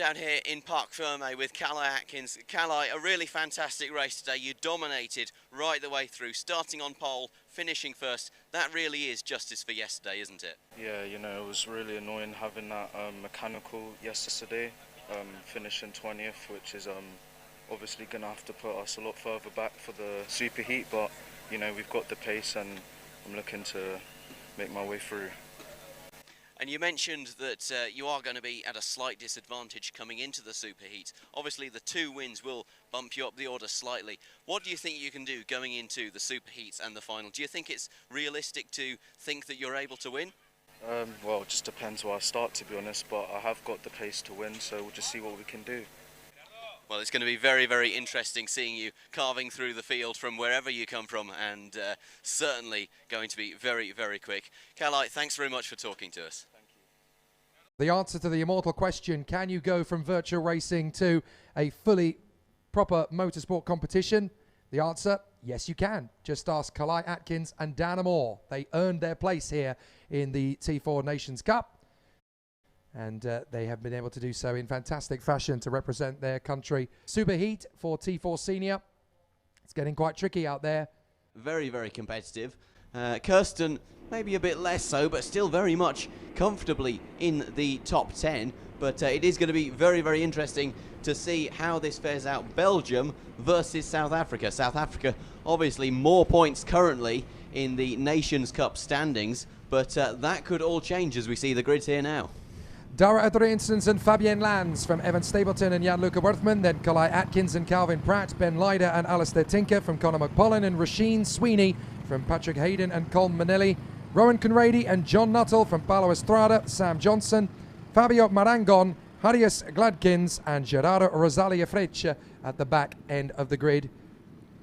down here in Parc Fermé with Khali Atkins. Khali, a really fantastic race today. You dominated right the way through, starting on pole, finishing first. That really is justice for yesterday, isn't it? Yeah, you know, it was really annoying having that mechanical yesterday, finishing 20th, which is obviously going to have to put us a lot further back for the superheat, but, you know, we've got the pace and I'm looking to make my way through. And you mentioned that you are going to be at a slight disadvantage coming into the superheat. Obviously, the 2 wins will bump you up the order slightly. What do you think you can do going into the superheats and the final? Do you think it's realistic to think that you're able to win? Well, it just depends where I start, to be honest, but I have got the pace to win, so we'll just see what we can do. Well, it's going to be very, very interesting seeing you carving through the field from wherever you come from, and certainly going to be very, very quick. Khali, thanks very much for talking to us. The answer to the immortal question, can you go from virtual racing to a fully proper motorsport competition? The answer, yes you can. Just ask Khali Atkins and Dana Moore. They earned their place here in the T4 Nations Cup. And they have been able to do so in fantastic fashion to represent their country. Superheat for T4 Senior. It's getting quite tricky out there. Very, very competitive. Kirsten, maybe a bit less so, but still very much comfortably in the top 10. But it is going to be very, very interesting to see how this fares out. Belgium versus South Africa. South Africa, obviously, more points currently in the Nations Cup standings. But that could all change as we see the grids here now. Dara Adriansons and Fabienne Lands from Evan Stapleton and Jan-Luca Werthmann, then Khali Atkins and Calvin Pratt, Ben Lyder and Alistair Tinker from Conor McPollen, and Rasheen Sweeney from Patrick Hayden and Colm Manelli, Rowan Conrady and John Nuttall from Paulo Estrada, Sam Johnson, Fabio Marangon, Harius Gladkins and Gerardo Rosalia Freccia at the back end of the grid.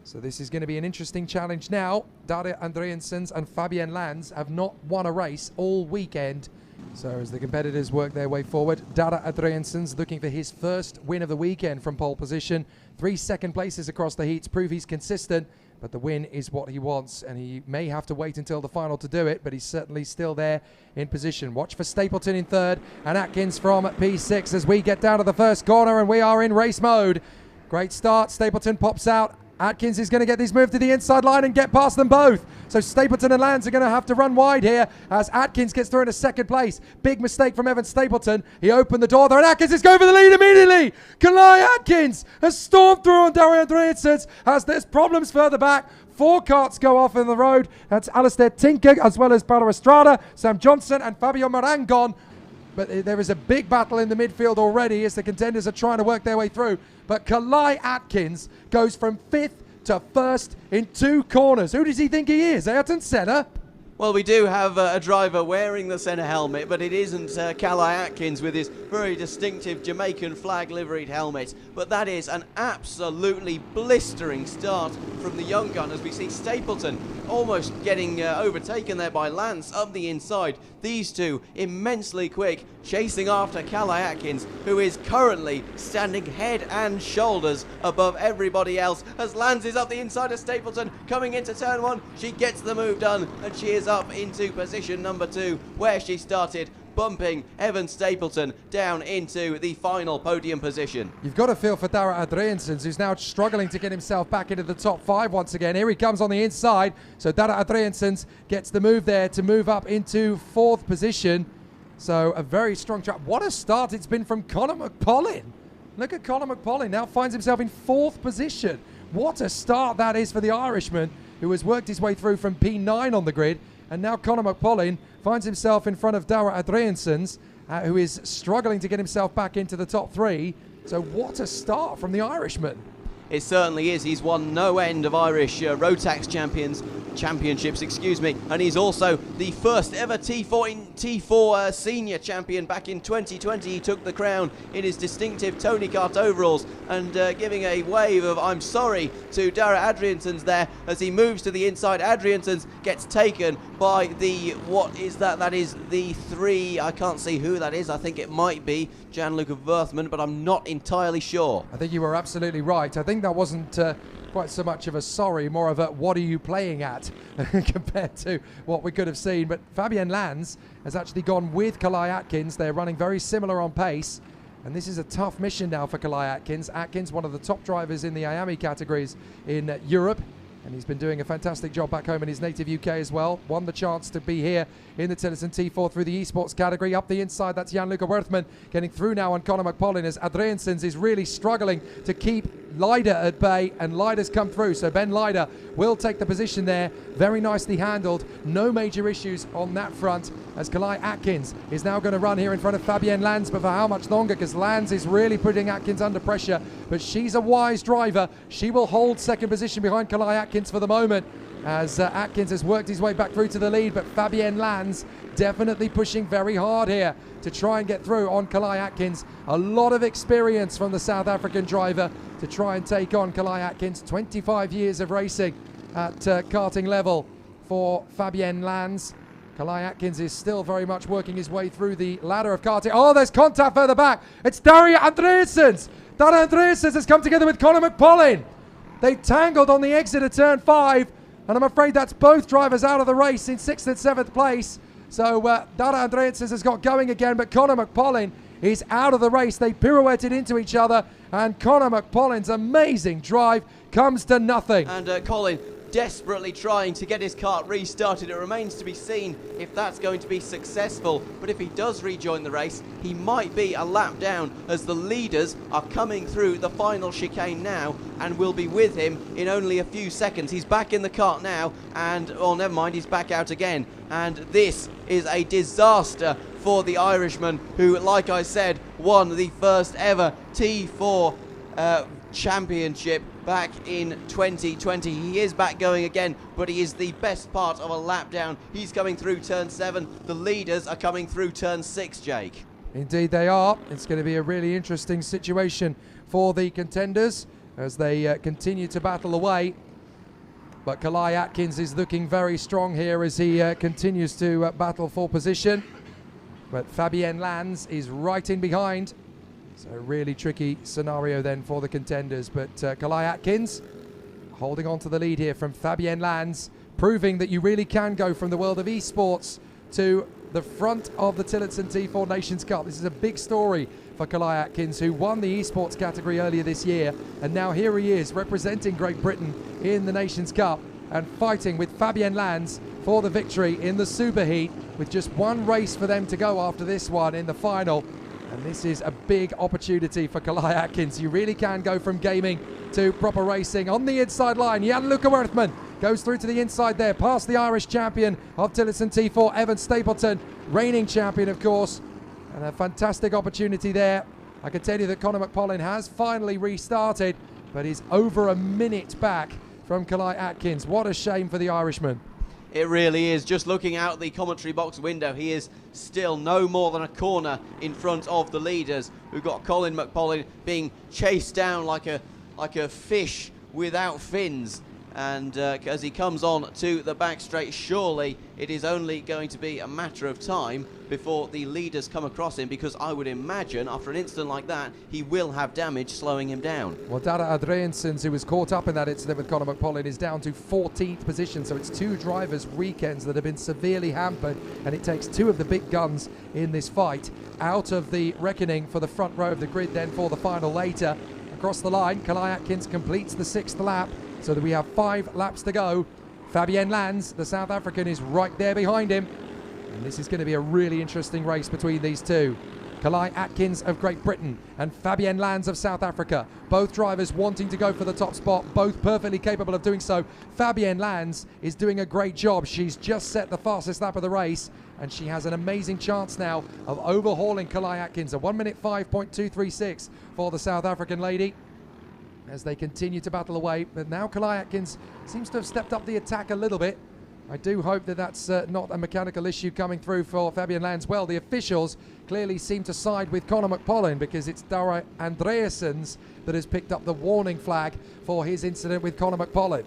So this is going to be an interesting challenge now. Dara Adriansons and Fabienne Lands have not won a race all weekend. So as the competitors work their way forward, Dara Adriansons looking for his first win of the weekend from pole position. 3 second places across the heats prove he's consistent, but the win is what he wants, and he may have to wait until the final to do it, but he's certainly still there in position. Watch for Stapleton in third and Atkins from P6 as we get down to the first corner, and we are in race mode. Great start. Stapleton pops out. Atkins is going to get this move to the inside line and get past them both. So Stapleton and Lands are going to have to run wide here as Atkins gets through into second place. Big mistake from Evan Stapleton. He opened the door there and Atkins is going for the lead immediately. Khali Atkins has stormed through on Dara Adriansons as there's problems further back. 4 karts go off in the road. That's Alistair Tinker as well as Paulo Estrada, Sam Johnson and Fabio Marangon. But there is a big battle in the midfield already as the contenders are trying to work their way through. But Khali Atkins goes from 5th to 1st in 2 corners. Who does he think he is? Ayrton Senna? Well, we do have a driver wearing the Senna helmet, but it isn't Khali Atkins with his very distinctive Jamaican flag liveried helmet. But that is an absolutely blistering start from the young gun as we see Stapleton almost getting overtaken there by Lance up the inside. These two immensely quick, chasing after Khali Atkins, who is currently standing head and shoulders above everybody else as Lance is up the inside of Stapleton coming into turn 1. She gets the move done and she is up into position number 2 where she started, bumping Evan Stapleton down into the final podium position. You've got to feel for Dara Adriansons, who's now struggling to get himself back into the top 5 once again. Here he comes on the inside. So Dara Adriansons gets the move there to move up into 4th position. So a very strong track. What a start it's been from Conor McPollen. Look at Conor McPollen now finds himself in 4th position. What a start that is for the Irishman, who has worked his way through from P9 on the grid. And now Conor McPollen finds himself in front of Dara Adriansons, who is struggling to get himself back into the top 3. So what a start from the Irishman. It certainly is. He's won no end of Irish Rotax championships, and he's also the first ever T4 senior champion. Back in 2020, he took the crown in his distinctive Tony Kart overalls and giving a wave of "I'm sorry" to Dara Adriansons there as he moves to the inside. Adriansons gets taken by the, what is that? That is the 3. I can't see who that is. I think it might be Jan-Luca Werthmann, but I'm not entirely sure. I think you were absolutely right. I think that wasn't quite so much of a sorry, more of a what are you playing at compared to what we could have seen. But Fabienne Lands has actually gone with Khali Atkins. They're running very similar on pace. And this is a tough mission now for Khali Atkins. Atkins, one of the top drivers in the IAME categories in Europe. And he's been doing a fantastic job back home in his native UK as well. Won the chance to be here in the Tillotson T4 through the esports category. Up the inside, that's Jan-Luca Werthmann getting through now on Conor McPollin as Adriansens is really struggling to keep Leider at bay, and Leider's come through. So Ben Leider will take the position there. Very nicely handled. No major issues on that front as Khali Atkins is now going to run here in front of Fabienne Lanz, but for how much longer? Because Lanz is really putting Atkins under pressure, but she's a wise driver. She will hold second position behind Khali Atkins for the moment as Atkins has worked his way back through to the lead, but Fabienne Lanz definitely pushing very hard here to try and get through on Khali Atkins. A lot of experience from the South African driver to try and take on Khali Atkins. 25 years of racing at karting level for Fabienne Lanz. Khali Atkins is still very much working his way through the ladder of karting. Oh, there's contact further back. It's Daria Andreassens. Daria Andreassens has come together with Conor McPollin. They tangled on the exit of turn 5, and I'm afraid that's both drivers out of the race in 6th and 7th place. So Daria Andreassens has got going again, but Conor McPollin is out of the race. They pirouetted into each other, and Conor McPollin's amazing drive comes to nothing. And Colin desperately trying to get his kart restarted. It remains to be seen if that's going to be successful, but if he does rejoin the race, he might be a lap down as the leaders are coming through the final chicane now and will be with him in only a few seconds. He's back in the kart now, and oh, never mind, he's back out again, and this is a disaster for the Irishman who, like I said, won the first ever T4 championship back in 2020. He is back going again, but he is the best part of a lap down. He's coming through turn 7. The leaders are coming through turn 6, Jake. Indeed they are. It's going to be a really interesting situation for the contenders as they continue to battle away. But Khali Atkins is looking very strong here as he continues to battle for position. But Fabienne Lanz is right in behind. So a really tricky scenario then for the contenders, but Khali Atkins holding on to the lead here from Fabienne Lanz, proving that you really can go from the world of esports to the front of the Tillotson T4 Nations Cup. This is a big story for Khali Atkins, who won the esports category earlier this year, and now here he is representing Great Britain in the Nations Cup and fighting with Fabienne Lanz for the victory in the superheat, with just one race for them to go after this one in the final. And this is a big opportunity for Khali Atkins. You really can go from gaming to proper racing. On the inside line, Jan-Luca Werthmann goes through to the inside there, past the Irish champion of Tillotson T4, Evan Stapleton, reigning champion, of course. And a fantastic opportunity there. I can tell you that Conor McPollin has finally restarted, but he's over a minute back from Khali Atkins. What a shame for the Irishman. It really is. Just looking out the commentary box window, he is still no more than a corner in front of the leaders. We've got Colin McPollin being chased down like a fish without fins. And as he comes on to the back straight, surely it is only going to be a matter of time before the leaders come across him, because I would imagine after an incident like that, he will have damage slowing him down. Well, Daria Andreassens, who was caught up in that incident with Conor McPollin, is down to 14th position. So it's two drivers' weekends that have been severely hampered, and it takes two of the big guns in this fight out of the reckoning for the front row of the grid then for the final later. Across the line, Khali Atkins completes the 6th lap, so that we have 5 laps to go. Fabienne Lanz, the South African, is right there behind him. And this is going to be a really interesting race between these two. Khali Atkins of Great Britain and Fabienne Lanz of South Africa. Both drivers wanting to go for the top spot, both perfectly capable of doing so. Fabienne Lanz is doing a great job. She's just set the fastest lap of the race, and she has an amazing chance now of overhauling Khali Atkins. A 1 minute 5.236 for the South African lady as they continue to battle away. But now Khali Atkins seems to have stepped up the attack a little bit. I do hope that that's not a mechanical issue coming through for Fabienne Lanz. Well, the officials clearly seem to side with Conor McPollin, because it's Daria Andreassens that has picked up the warning flag for his incident with Conor McPollin.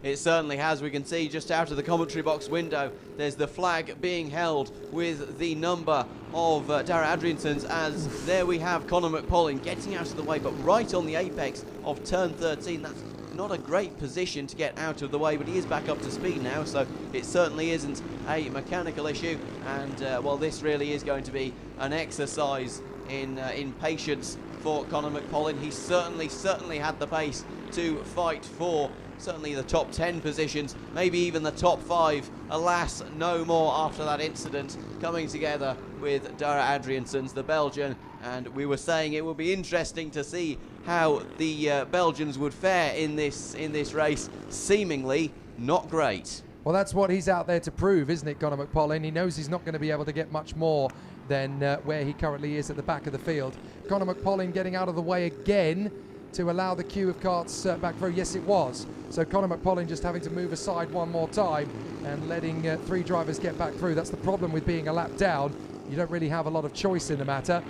It certainly has. We can see just out of the commentary box window, there's the flag being held with the number of Daria Andreassens, as there we have Conor McPollin getting out of the way, but right on the apex of turn 13. That's not a great position to get out of the way, but he is back up to speed now, so it certainly isn't a mechanical issue. And well, this really is going to be an exercise in patience for Conor McPollin. He certainly had the pace to fight for certainly the top 10 positions, maybe even the top 5. Alas, no more after that incident, coming together with Dara Adriaansens, the Belgian, and we were saying it will be interesting to see how the Belgians would fare in this race. Seemingly not great. Well, that's what he's out there to prove, isn't it, Conor McPollin? He knows he's not going to be able to get much more than where he currently is at the back of the field. Conor McPollin getting out of the way again to allow the queue of carts back through. Yes, it was. So Conor McPollin just having to move aside one more time and letting 3 drivers get back through. That's the problem with being a lap down. You don't really have a lot of choice in the matter.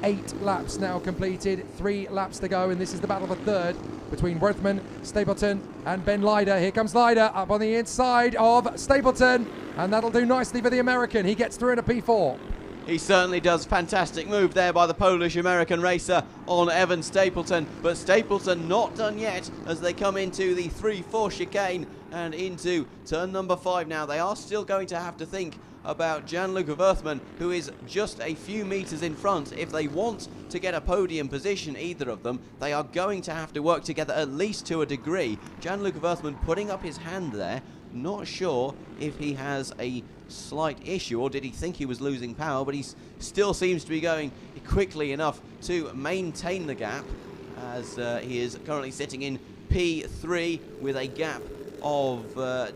8 laps now completed, 3 laps to go, and this is the battle for third between Werthmann, Stapleton and Ben Leider. Here comes Leider up on the inside of Stapleton, and that'll do nicely for the American. He gets through in a P4. He certainly does. Fantastic move there by the Polish-American racer on Evan Stapleton. But Stapleton not done yet as they come into the 3-4 chicane and into turn number 5 now. They are still going to have to think about Gianluca Werthmann, who is just a few metres in front. If they want to get a podium position, either of them, they are going to have to work together at least to a degree. Gianluca Werthmann putting up his hand there. Not sure if he has a slight issue or did he think he was losing power, but he still seems to be going quickly enough to maintain the gap, as he is currently sitting in P3 with a gap of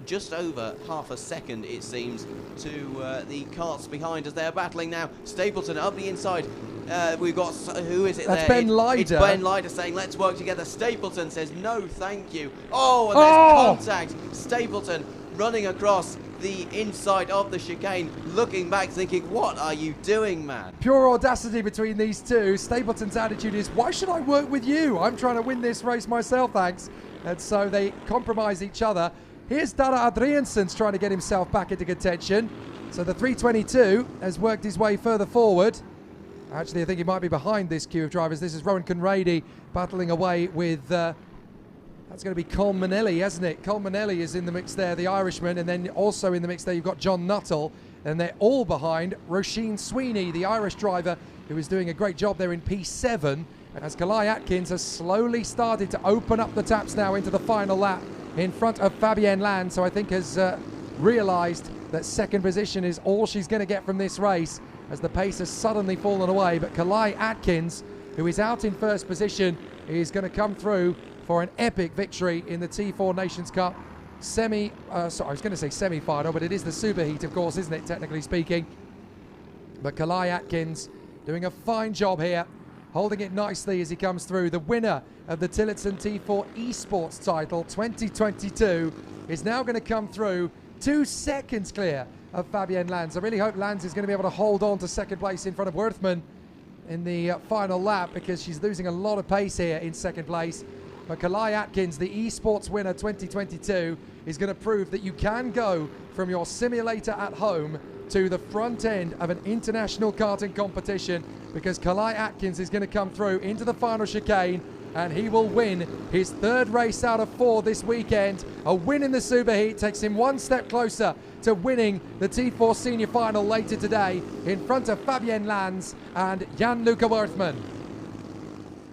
just over half a second, it seems, to the carts behind as they're battling now. Stapleton up the inside. We've got, who is it? That's there? Ben Leider. It's Ben Leider saying, let's work together. Stapleton says, no, thank you. Oh, and there's contact. Stapleton running across the inside of the chicane, looking back, thinking, what are you doing, man? Pure audacity between these two. Stapleton's attitude is, why should I work with you? I'm trying to win this race myself, thanks. And so they compromise each other. Here's Dara Adriaansens trying to get himself back into contention. So the 322 has worked his way further forward. Actually, I think he might be behind this queue of drivers. This is Rowan Conrady battling away with, that's going to be Colm Manelli, hasn't it? Colm Manelli is in the mix there, the Irishman, and then also in the mix there you've got John Nuttall, and they're all behind Roisin Sweeney, the Irish driver, who is doing a great job there in P7, as Khali Atkins has slowly started to open up the taps now into the final lap in front of Fabienne Land, so I think has realised that second position is all she's going to get from this race, as the pace has suddenly fallen away. But Khali Atkins, who is out in first position, is going to come through for an epic victory in the T4 Nations Cup sorry, I was going to say semi-final, but it is the superheat, of course, isn't it, technically speaking. But Khali Atkins doing a fine job here, holding it nicely as he comes through. The winner of the Tillotson T4 Esports title 2022 is now going to come through 2 seconds clear of Fabienne Lanz. I really hope Lanz is going to be able to hold on to second place in front of Werthmann in the final lap, because she's losing a lot of pace here in second place. But Khali Atkins, the esports winner 2022, is going to prove that you can go from your simulator at home to the front end of an international karting competition, because Khali Atkins is going to come through into the final chicane and he will win his 3rd race out of 4 this weekend. A win in the superheat takes him 1 step closer to winning the T4 senior final later today in front of Fabienne Lanz and Gianluca Werthmann.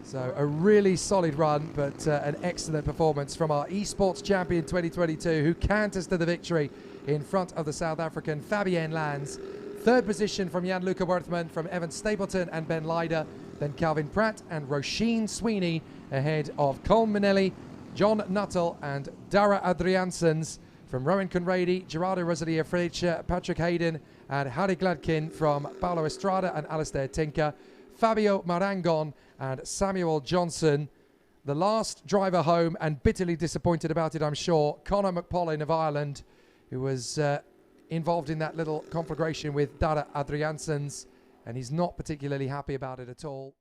So a really solid run, but an excellent performance from our esports champion 2022, who canters to the victory in front of the South African Fabienne Lanz. 3rd position from Gianluca Werthmann, from Evan Stapleton and Ben Leider, then Calvin Pratt and Roisin Sweeney ahead of Colm Manelli, John Nuttall and Dara Adriaansens, from Rowan Conrady, Gerardo Rosalia Fritsch, Patrick Hayden and Harry Gladkin, from Paulo Estrada and Alistair Tinker, Fabio Marangon and Samuel Johnson. The last driver home, and bitterly disappointed about it, I'm sure, Conor McPollin of Ireland, who was involved in that little conflagration with Dara Adriaansens, and he's not particularly happy about it at all.